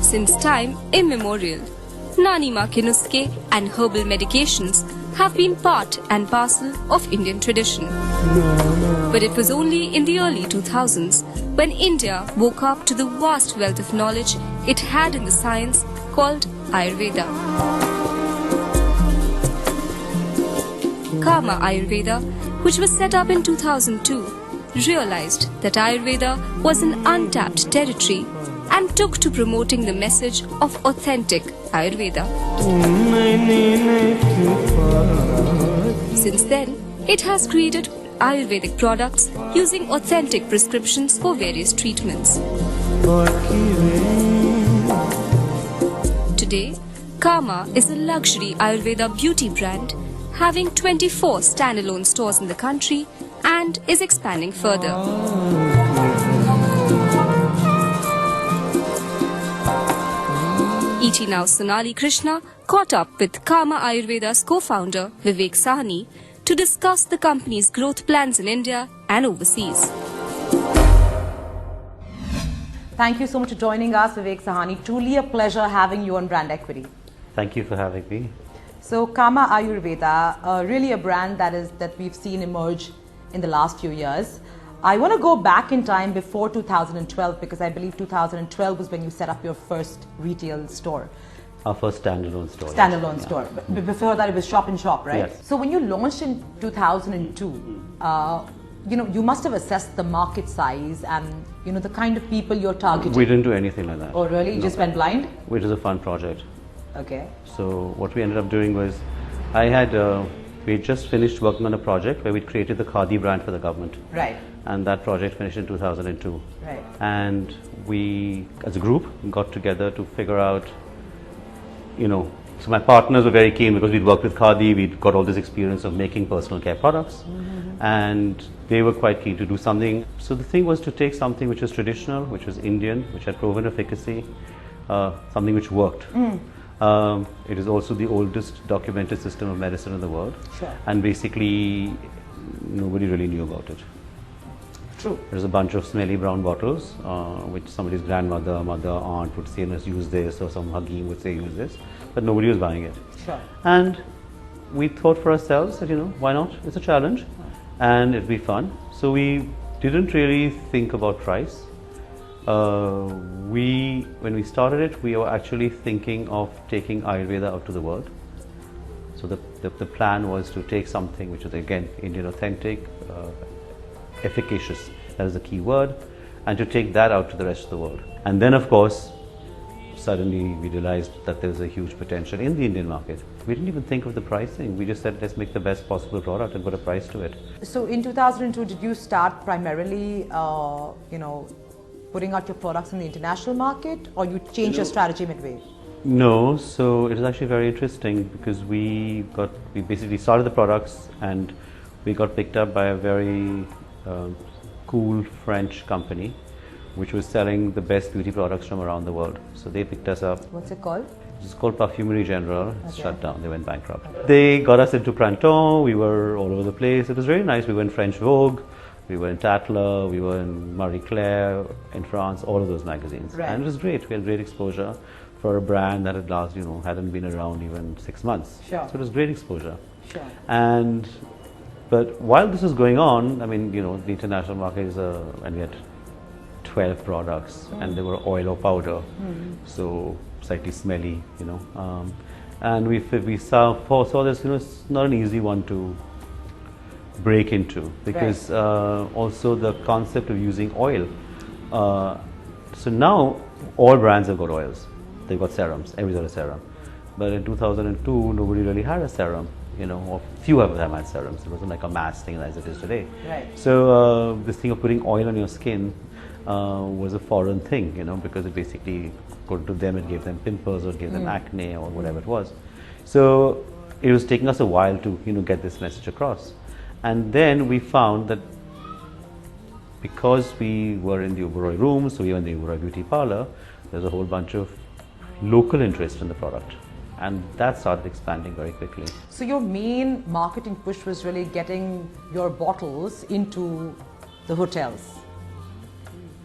Since time immemorial, Nani Ma ke nuske and herbal medications have been part and parcel of Indian tradition. But it was only in the early 2000s when India woke up to the vast wealth of knowledge it had in the science called Ayurveda. Kama Ayurveda, which was set up in 2002, realized that Ayurveda was an untapped territory and took to promoting the message of authentic Ayurveda. Since then, it has created Ayurvedic products using authentic prescriptions for various treatments. Today, Kama is a luxury Ayurveda beauty brand having 24 standalone stores in the country and is expanding further. ET Now's Sonali Krishna caught up with Kama Ayurveda's co-founder Vivek Sahni to discuss the company's growth plans in India and overseas. Thank you so much for joining us, Vivek Sahni. Truly a pleasure having you on Brand Equity. Thank you for having me. So Kama Ayurveda, really a brand that we've seen emerge in the last few years. I want to go back in time before 2012 because I believe 2012 was when you set up your first retail store. Our first standalone store. Standalone store. But before that it was shop in shop, right? Yes. So when you launched in 2002, you must have assessed the market size and the kind of people you're targeting. We didn't do anything like that. Oh really? You just went blind? Which is a fun project. Okay. So what we ended up doing was, we had just finished working on a project where we created the Khadi brand for the government. Right. And that project finished in 2002. Right. And we, as a group, got together to figure out, so my partners were very keen because we'd worked with Khadi, we'd got all this experience of making personal care products, and they were quite keen to do something. So the thing was to take something which was traditional, which was Indian, which had proven efficacy, something which worked. It is also the oldest documented system of medicine in the world. Sure. And basically, nobody really knew about it. True. There's a bunch of smelly brown bottles, which somebody's grandmother, mother, aunt would say, let's use this, or some Hakim would say, use this. But nobody was buying it. Sure. And we thought for ourselves that, why not? It's a challenge and it'd be fun. So we didn't really think about price. When we started it, we were actually thinking of taking Ayurveda out to the world. So the plan was to take something which is again Indian authentic, efficacious, that is the key word, and to take that out to the rest of the world. And then of course, suddenly we realized that there was a huge potential in the Indian market. We didn't even think of the pricing. We just said, let's make the best possible product and put a price to it. So in 2002, did you start primarily, putting out your products in the international market, or you changed your strategy midway? No, so it is actually very interesting because we basically started the products and we got picked up by a very cool French company which was selling the best beauty products from around the world. So they picked us up. What's it called? It's called Parfumerie Generale. It's Okay. shut down. They went bankrupt. They got us into Printemps. We were all over the place. It was very nice. We were in French Vogue. We were in Tatler. We were in Marie Claire in France. All of those magazines. Right. And it was great. We had great exposure for a brand that had hadn't been around even 6 months. Sure. So it was great exposure. Sure. But while this was going on, the international market is and we had 12 products and they were oil or powder, so slightly smelly, and we saw this, it's not an easy one to break into because also the concept of using oil. So now all brands have got oils, they've got serums, everybody's got a serum. But in 2002, nobody really had a serum. Or few of them had serums. It wasn't like a mass thing as it is today. Right. So this thing of putting oil on your skin was a foreign thing, because it basically, according to them, it gave them pimples or gave them acne or whatever it was. So it was taking us a while to, get this message across. And then we found that because we were in the Oberoi room, so we were in the Oberoi beauty parlor, there's a whole bunch of local interest in the product. And that started expanding very quickly. So your main marketing push was really getting your bottles into the hotels,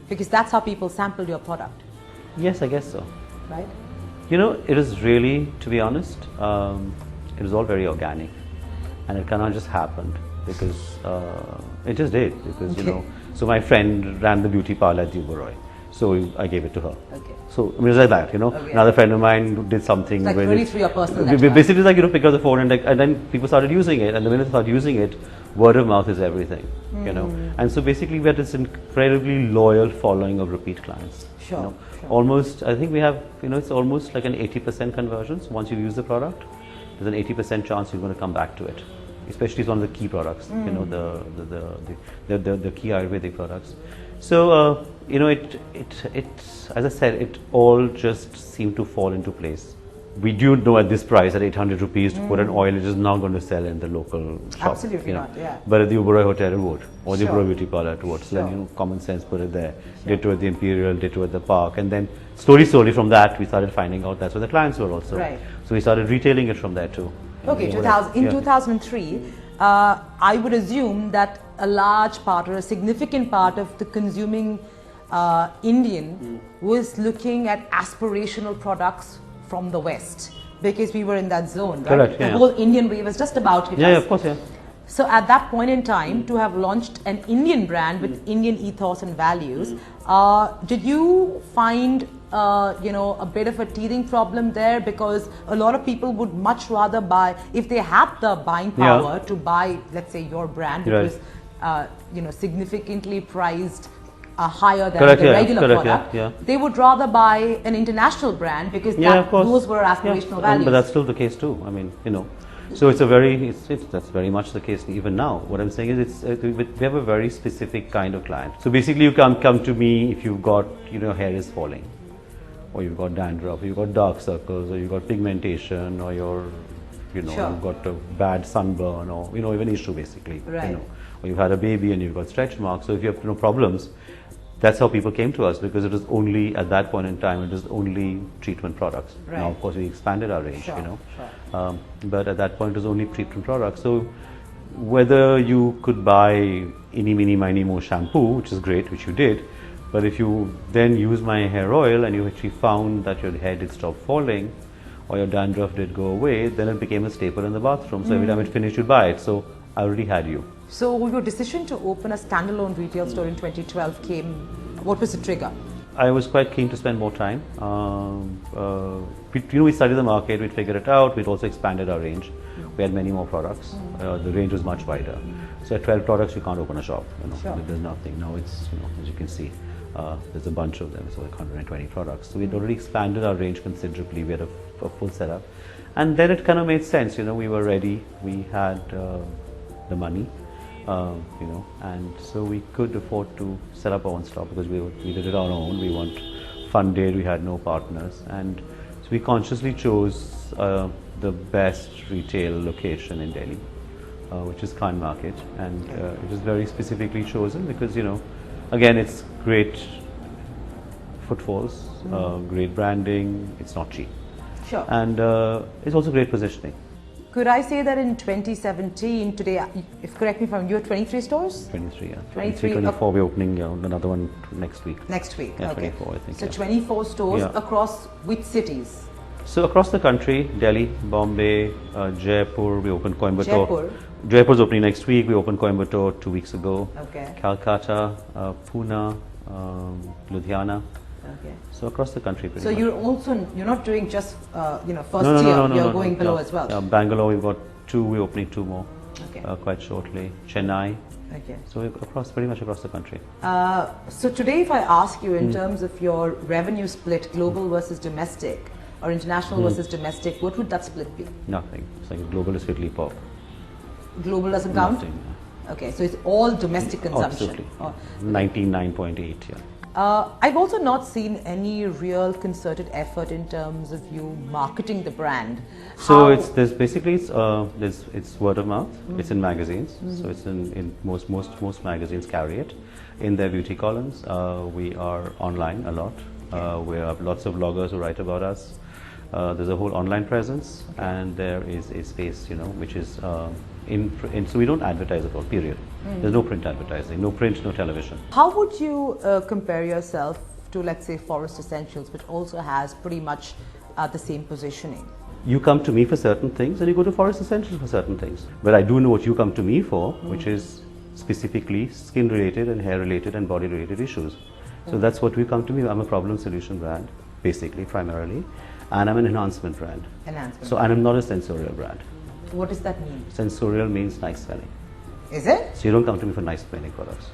because that's how people sampled your product. Yes, I guess so. right? You know, it is really, to be honest, it was all very organic, and it cannot just happened because it just did. Because you know, so my friend ran the beauty parlor at the Oberoi, so I gave it to her. Okay. So I mean, it's like that, you know. Okay. Another friend of mine did something. It's like with really it. through your personal Basically, network. it's like, you know, pick up the phone and then people started using it, and the minute they started using it, word of mouth is everything, you know. And so basically, we had this incredibly loyal following of repeat clients. Sure, You know? sure. Almost, I think we have, you know, it's almost like an 80% conversion. So once you use the product, there's an 80% chance you're going to come back to it. Especially it's one of the key products, you know, the key Ayurvedic products. So you know, it as I said, it all just seemed to fall into place. We do know at this price, at 800 rupees, to put an oil, it is not going to sell in the local shop. Absolutely you know. not, yeah. But at the Oberoi Hotel it would, or the Sure. Oberoi Beauty Parlor it would. So then, Sure. you know, common sense put it there. Ditto at the Imperial, ditto at the Park, and then slowly from that we started finding out that's where the clients were also. Right. So we started retailing it from there too. Okay, in 2003, I would assume that a large part or a significant part of the consuming Indian was looking at aspirational products from the West, because we were in that zone, right? Correct, The yeah. whole Indian wave was just about hit Yeah, us. of course, yeah. So at that point in time, to have launched an Indian brand with Indian ethos and values, did you find you know, a bit of a teething problem there? Because a lot of people would much rather buy, if they had the buying power to buy, let's say, your brand, which Right. was you know, significantly priced higher than Correct, the yeah, regular correct, product, yeah. they would rather buy an international brand because Yeah, that, of course. those were aspirational values. But that's still the case too. I mean, you know, so it's a very, that's very much the case even now. What I'm saying is, we have a very specific kind of client. So basically, you come to me if you've got, you know, hair is falling, or you've got dandruff, or you've got dark circles, or you've got pigmentation, or you're, you know, Sure. you've got a bad sunburn, or, you know, even issue basically. Right. You know, or you've had a baby and you've got stretch marks. So if you have, you know, problems, that's how people came to us, because it was only at that point in time, it was only treatment products. Right. Now, of course, we expanded our range, Sure, you know. sure. But at that point, it was only treatment products. So whether you could buy Eeny, Meeny, Miny, Mo shampoo, which is great, which you did, but if you then use my hair oil and you actually found that your hair did stop falling, or your dandruff did go away, then it became a staple in the bathroom. So every time it finished, you'd buy it. So I already had you. So your decision to open a standalone retail store in 2012 came, what was the trigger? I was quite keen to spend more time. We studied the market, we'd figured it out, we'd also expanded our range. We had many more products. The range was much wider. So at 12 products, you can't open a shop. You know, Sure. There's nothing. Now it's, you know, as you can see, there's a bunch of them, so like 120 products. So we'd already expanded our range considerably. We had a full setup. And then it kind of made sense, you know, we were ready, we had the money. You know, and so we could afford to set up our own store because we did it on our own. We weren't funded, we had no partners, and so we consciously chose the best retail location in Delhi, which is Khan Market, and it was very specifically chosen because, you know, again, it's great footfalls, great branding, it's not cheap, Sure. and it's also great positioning. Could I say that in 2017, today, if correct me if I'm, you have 23 stores? 23, yeah. 23, 24, we're opening another one next week. Next week, Yeah, okay. 24, I think, So yeah. 24 stores Yeah. across which cities? So across the country, Delhi, Bombay, Jaipur, we opened Coimbatore. Jaipur. Jaipur's opening next week. We opened Coimbatore 2 weeks ago. Okay. Calcutta, Pune, Ludhiana. Okay. So across the country, pretty So much. you're not doing just, you know, first No, tier, no, you're no, going no, below no. as well. Bangalore, we've got 2. We're opening 2 more Okay. quite shortly. Chennai. Okay. So we're pretty much across the country. So today, if I ask you in terms of your revenue split, global versus domestic, or international versus domestic, what would that split be? Nothing. It's like global is strictly pop. Global doesn't count? Nothing. Okay, so it's all domestic consumption. Absolutely. Oh. 99.8, yeah. I've also not seen any real concerted effort in terms of you marketing the brand. So How- there's basically it's word of mouth. It's in magazines. So it's in most magazines carry it in their beauty columns. We are online a lot. We have lots of bloggers who write about us. There's a whole online presence, and there is a space, you know, which is so we don't advertise at all. Period. There's no print advertising, no print, no television. How would you compare yourself to, let's say, Forest Essentials, which also has pretty much the same positioning? You come to me for certain things and you go to Forest Essentials for certain things. But I do know what you come to me for, which is specifically skin related and hair related and body related issues. So that's what we come to me. I'm a problem solution brand, basically, primarily, and I'm an enhancement brand. Enhancement. So, and I'm not a sensorial brand. What does that mean? Sensorial means nice smelling. Is it? So you don't come to me for nice smelling products.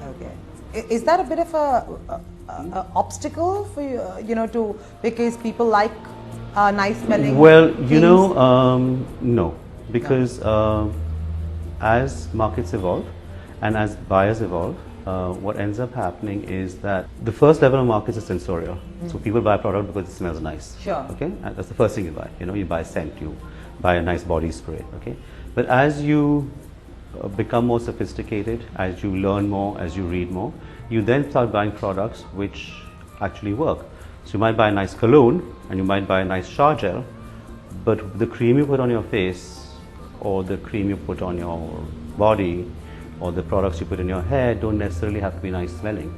Okay. Is that a bit of a obstacle for you, to, because people like nice smelling Well, things? no, because as markets evolve and as buyers evolve, what ends up happening is that the first level of markets is sensorial. So people buy a product because it smells nice. Sure. Okay, and that's the first thing you buy. You buy scent, you buy a nice body spray. Okay, but as you become more sophisticated, as you learn more, as you read more, you then start buying products which actually work. So you might buy a nice cologne and you might buy a nice shower gel, but the cream you put on your face or the cream you put on your body or the products you put in your hair don't necessarily have to be nice smelling.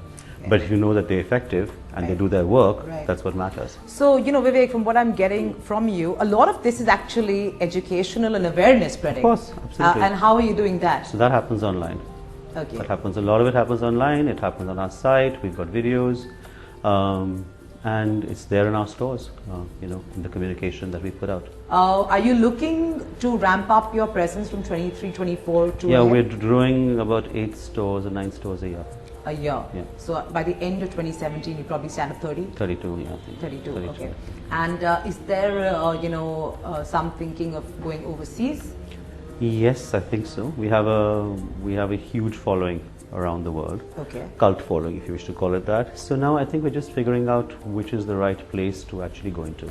But if you know that they're effective and they do their work, that's what matters. So, Vivek, from what I'm getting from you, a lot of this is actually educational and awareness spreading. Of course, absolutely. And how are you doing that? So that happens online. Okay. That happens, a lot of it happens online, it happens on our site, we've got videos, and it's there in our stores, in the communication that we put out. Are you looking to ramp up your presence from 23, 24 to Yeah, ahead? we're doing about 8 stores or 9 stores a year. A year? Yeah. So by the end of 2017, you probably stand at 30? 32, yeah, I think. 32, 32. okay. And is there, some thinking of going overseas? Yes, I think so. We have a huge following around the world. Okay. Cult following, if you wish to call it that. So now I think we're just figuring out which is the right place to actually go into.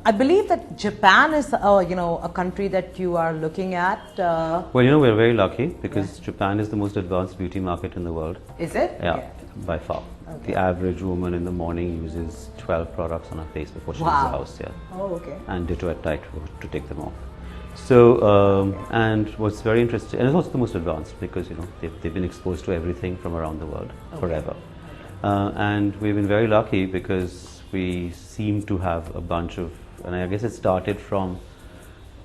I believe that Japan is, a country that you are looking at. Well, we're very lucky because Japan is the most advanced beauty market in the world. Is it? Yeah, Okay. by far. Okay. The average woman in the morning uses 12 products on her face before she leaves the house. Yeah. Oh, okay. And ditto at night to take them off. So, and what's very interesting, and it's also the most advanced because they've been exposed to everything from around the world forever. And we've been very lucky because we seem to have a bunch of, and I guess it started from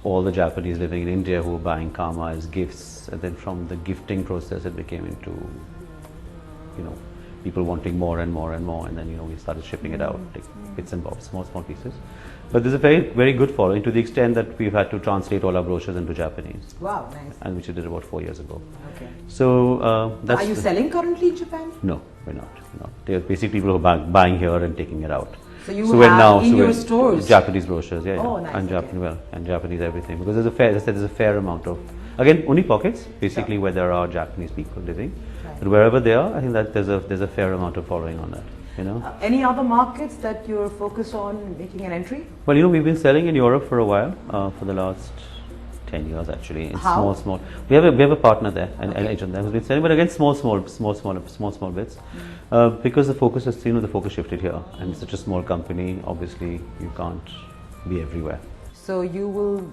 all the Japanese living in India who were buying Kama as gifts, and then from the gifting process it became into, people wanting more and more and more, and then we started shipping it out, like bits and bobs, small pieces. But there's a very, very good following to the extent that we've had to translate all our brochures into Japanese. Wow, nice. And which we did about 4 years ago. Okay. So that's. Are you selling currently in Japan? No, we're not. They're basically people who are buying here and taking it out. So you have in your stores Japanese brochures, yeah. Oh, nice. And and Japanese everything, because as I said, there's a fair amount of, again, only pockets basically where there are Japanese people living, but wherever they are, I think that there's a fair amount of following on that. Any other markets that you're focused on making an entry? Well, we've been selling in Europe for a while, for the last 10 years actually. In How? small. We have a partner there, an agent there who's been selling, but again, small bits. Because the focus is, the focus shifted here, and it's such a small company. Obviously, you can't be everywhere. So you will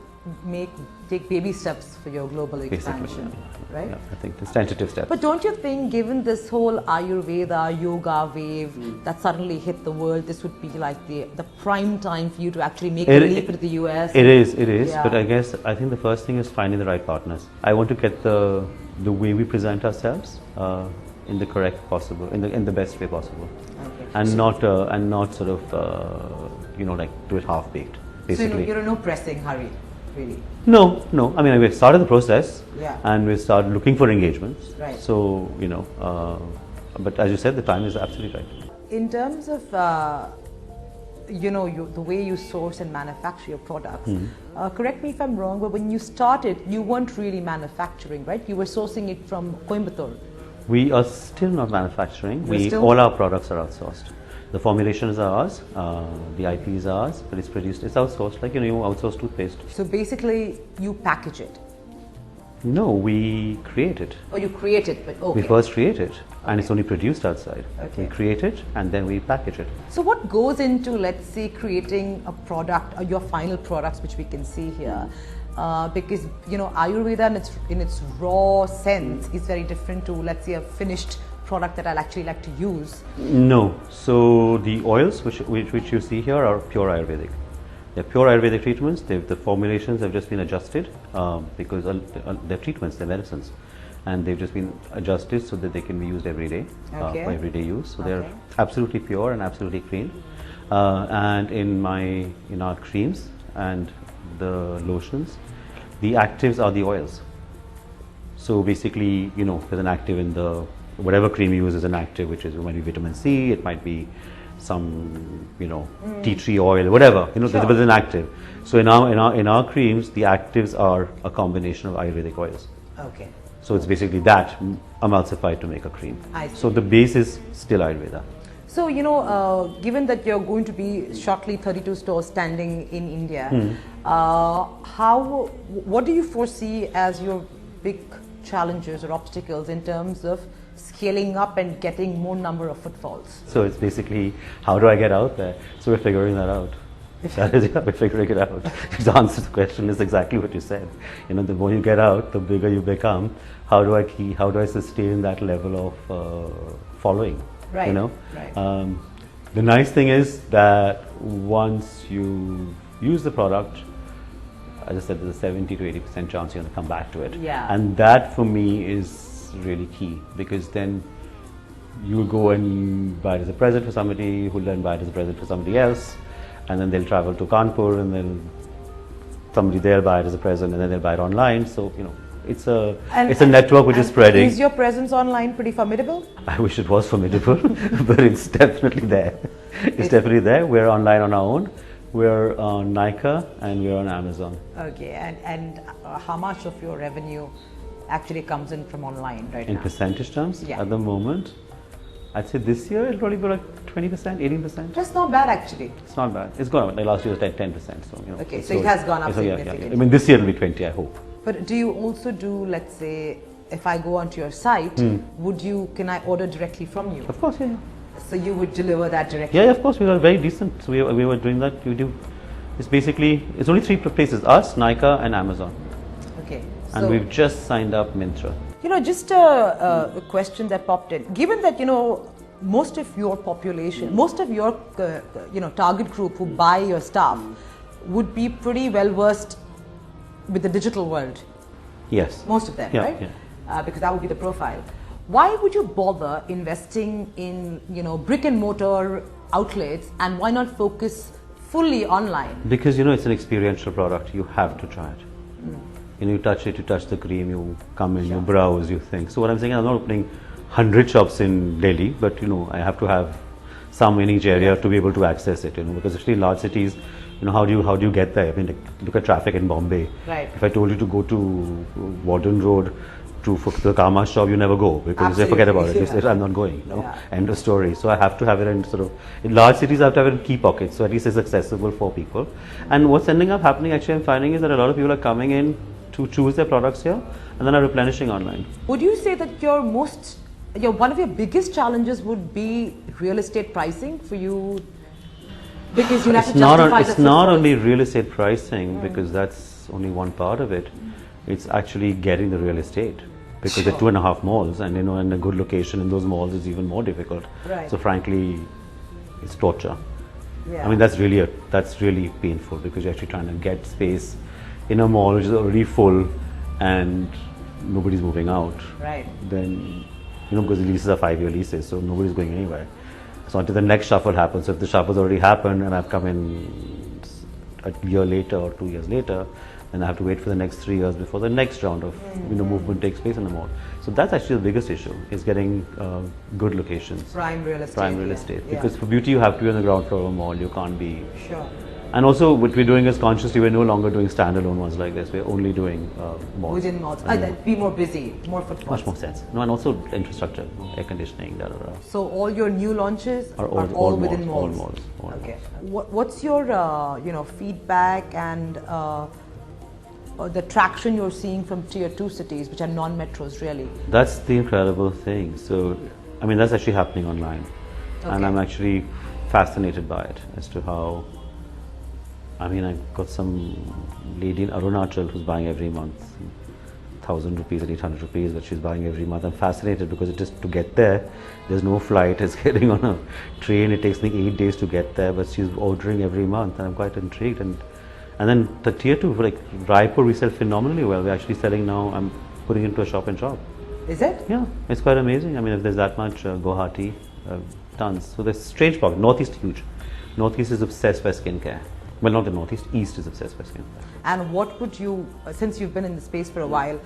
take baby steps for your global expansion, right? Yeah, I think it's tentative steps. But don't you think, given this whole Ayurveda, yoga wave that suddenly hit the world, this would be like the prime time for you to actually make a leap into the US? It is. Yeah. But I think the first thing is finding the right partners. I want to get the way we present ourselves in the correct possible, in the best way possible, and not sort of do it half baked. Basically. So you're in no pressing hurry, really? No. I mean, we started the process, Yeah. and we started looking for engagements. Right. So but as you said, the time is absolutely right. In terms of the way you source and manufacture your products, correct me if I'm wrong, but when you started, you weren't really manufacturing, right? You were sourcing it from Coimbatore. We are still not manufacturing. All our products are outsourced. The formulation is ours, the IP is ours, but it's outsourced, like you outsource toothpaste. So basically, you package it. No, we create it. Or you create it, but okay. We first create it, and it's only produced outside. Okay. We create it, and then we package it. So what goes into, let's say, creating a product, or your final products, which we can see here? Because Ayurveda in its raw sense is very different to, let's say, a finished product that I'll actually like to use? No. So the oils which you see here are pure Ayurvedic. They're pure Ayurvedic treatments. The formulations have just been adjusted because they're treatments, they're medicines, and they've just been adjusted so that they can be used every day for everyday use. So they're absolutely pure and absolutely clean. And in our creams and the lotions, the actives are the oils. So basically, there's an active in the whatever cream you use is an active, which is it might be vitamin C, it might be some tea tree oil, whatever. There's an active. So in our creams, the actives are a combination of Ayurvedic oils. Okay. So it's basically that emulsified to make a cream. So the base is still Ayurveda. So, given that you're going to be shortly 32 stores standing in India, what do you foresee as your big challenges or obstacles in terms of scaling up and getting more number of footfalls? So it's basically, how do I get out there? So we're figuring that out. We're figuring it out. The answer to the question is exactly what you said. The more you get out, the bigger you become. How do I sustain that level of following? Right. Right. The nice thing is that once you use the product, as I said, there's a 70 to 80% chance you're going to come back to it. Yeah. And that for me is really key, because then you'll go and buy it as a present for somebody who'll then buy it as a present for somebody else, and then they'll travel to Kanpur and then somebody there buy it as a present, and then they'll buy it online. So it's a network which is spreading. Is your presence online pretty formidable? I wish it was formidable, but it's definitely there. It's definitely there. We're online on our own. We're on Nykaa and we're on Amazon. Okay, and how much of your revenue actually comes in from online right now? In percentage terms, Yeah. at the moment, I'd say this year it'll probably be like 20%, 18%. That's not bad actually. It's not bad. It's gone up. Like last year was 10%. So Okay, so it has gone up So yeah. significantly. I mean, this year it'll be 20, I hope. But do you also do, let's say, if I go onto your site, can I order directly from you? Of course, yeah. So you would deliver that directly? Yeah, of course, we are very decent. So we were doing that. It's only 3 places: us, Nykaa, and Amazon. Okay. And So, we've just signed up Myntra. just a question that popped in. Given that, most of your population, most of your, target group who buy your stuff would be pretty well versed with the digital world. Yes. Most of them, Yeah, right? yeah. Because that would be the profile. Why would you bother investing in, brick and mortar outlets, and why not focus fully online? Because it's an experiential product. You have to try it. You touch it, you touch the cream, you come in, you browse, you think. So what I'm saying, I'm not opening 100 shops in Delhi, but I have to have some in each area to be able to access it. Because especially in large cities, how do you get there? I mean, look at traffic in Bombay. Right. If I told you to go to Warden Road for the Kama shop, you never go, because they forget about it. They say, I'm not going. End of story. So I have to have it in large cities. I have to have it in key pockets, so at least it's accessible for people. And what's ending up happening, actually, I'm finding, is that a lot of people are coming in to choose their products here and then are replenishing online. Would you say that one of your biggest challenges would be real estate pricing for you? Because you have to justify it's not only real estate pricing, because that's only one part of it. It's actually getting the real estate, because there are 2.5 malls, and in a good location in those malls is even more difficult. Right. So frankly, it's torture. Yeah. I mean, that's really painful, because you're actually trying to get space in a mall which is already full and nobody's moving out. Right. Then because the leases are 5-year leases, so nobody's going anywhere. So until the next shuffle happens, so if the shuffle's already happened and I've come in a year later or 2 years later, then I have to wait for the next 3 years before the next round of movement takes place in the mall. So that's actually the biggest issue, is getting good locations. Prime real estate. Prime real estate. Yeah. Because for beauty you have to be on the ground floor of a mall, you can't be... Sure. And also what we're doing is, consciously we're no longer doing standalone ones like this, we're only doing malls. Within malls. Be more busy, more footfall. Much more sense. No, and also infrastructure, air conditioning, So all your new launches are all within malls? All malls. All Okay. malls. What's your feedback and the traction you're seeing from tier 2 cities, which are non-metros really? That's the incredible thing. So, I mean, that's actually happening online. Okay. And I'm actually fascinated by it, as to how... I mean, I've got some lady in Arunachal who's buying every month. 1,000 rupees and 800 rupees that she's buying every month. I'm fascinated because it just to get there, there's no flight, it's getting on a train, it takes me 8 days to get there, but she's ordering every month and I'm quite intrigued. And then the tier 2, like Raipur, we sell phenomenally well. We're actually selling now, I'm putting into a shop and shop. Is it? Yeah, it's quite amazing. I mean, if there's that much, Guwahati, tons. So there's strange pocket. Northeast huge. Northeast is obsessed by skincare. Well, not the Northeast, East is obsessed by skincare. And what would you, since you've been in the space for a while,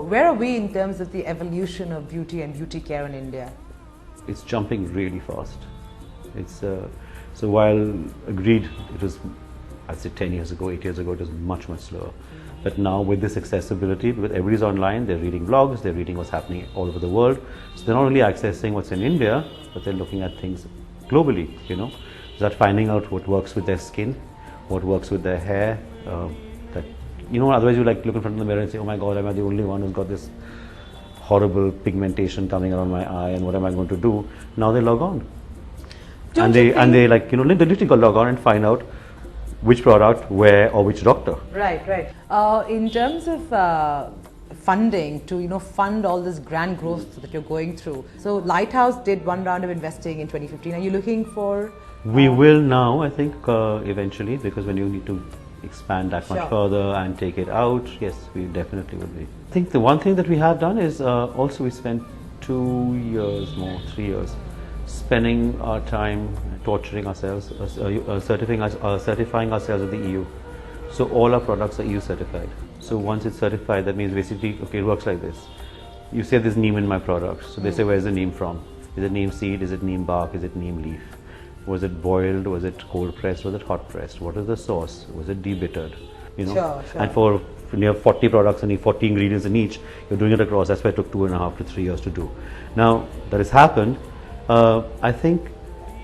where are we in terms of the evolution of beauty and beauty care in India? It's jumping really fast. It's so while agreed it was, I'd say 10 years ago, 8 years ago, it was much slower. But now with this accessibility, because everybody's online, they're reading blogs, they're reading what's happening all over the world. So they're not only accessing what's in India, but they're looking at things globally, you know. Start finding out what works with their skin, what works with their hair. That, you know, otherwise you like look in front of the mirror and say, oh my God, am I the only one who's got this horrible pigmentation coming around my eye, and what am I going to do? Now they log on. And they like, you know, they literally log on and find out which product, where, or which doctor. Right. In terms of funding to, you know, fund all this grand growth that you're going through. So Lighthouse did one round of investing in 2015. Are you looking for? We will now, I think, eventually, because when you need to expand that much further and take it out, yes, we definitely will be. I think the one thing that we have done is also we spent 2 years, more 3 years, spending our time torturing ourselves, certifying ourselves with the EU. So all our products are EU certified. So once it's certified, that means basically, okay, it works like this. You say there's neem in my product. So they say, where's the neem from? Is it neem seed? Is it neem bark? Is it neem leaf? Was it boiled? Was it cold pressed? Was it hot pressed? What is the sauce? Was it debittered? You know? Sure. And for near 40 products and 40 ingredients in each, you're doing it across. That's why it took 2.5 to 3 years to do. Now that has happened, I think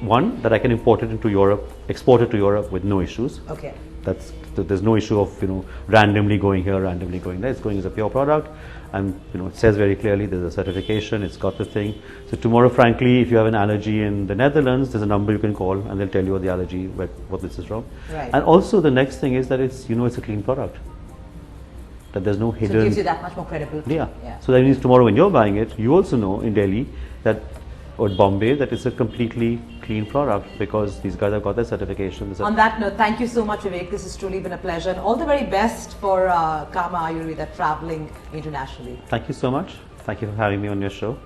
one, that I can import it into Europe, export it to Europe with no issues. Okay. There's no issue of, you know, randomly going here, randomly going there. It's going as a pure product, and, you know, it says very clearly there's a certification. It's got the thing. So tomorrow, frankly, if you have an allergy in the Netherlands, there's a number you can call, and they'll tell you what the allergy, what this is from. Right. And also the next thing is that it's, you know, it's a clean product. That there's no hidden. So it gives you that much more credibility. Yeah. So that means tomorrow when you're buying it, you also know in Delhi that, or Bombay, that it's a completely clean product because these guys have got their certification. On that note, thank you so much, Vivek. This has truly been a pleasure, and all the very best for Kama Ayurveda traveling internationally. Thank you so much. Thank you for having me on your show.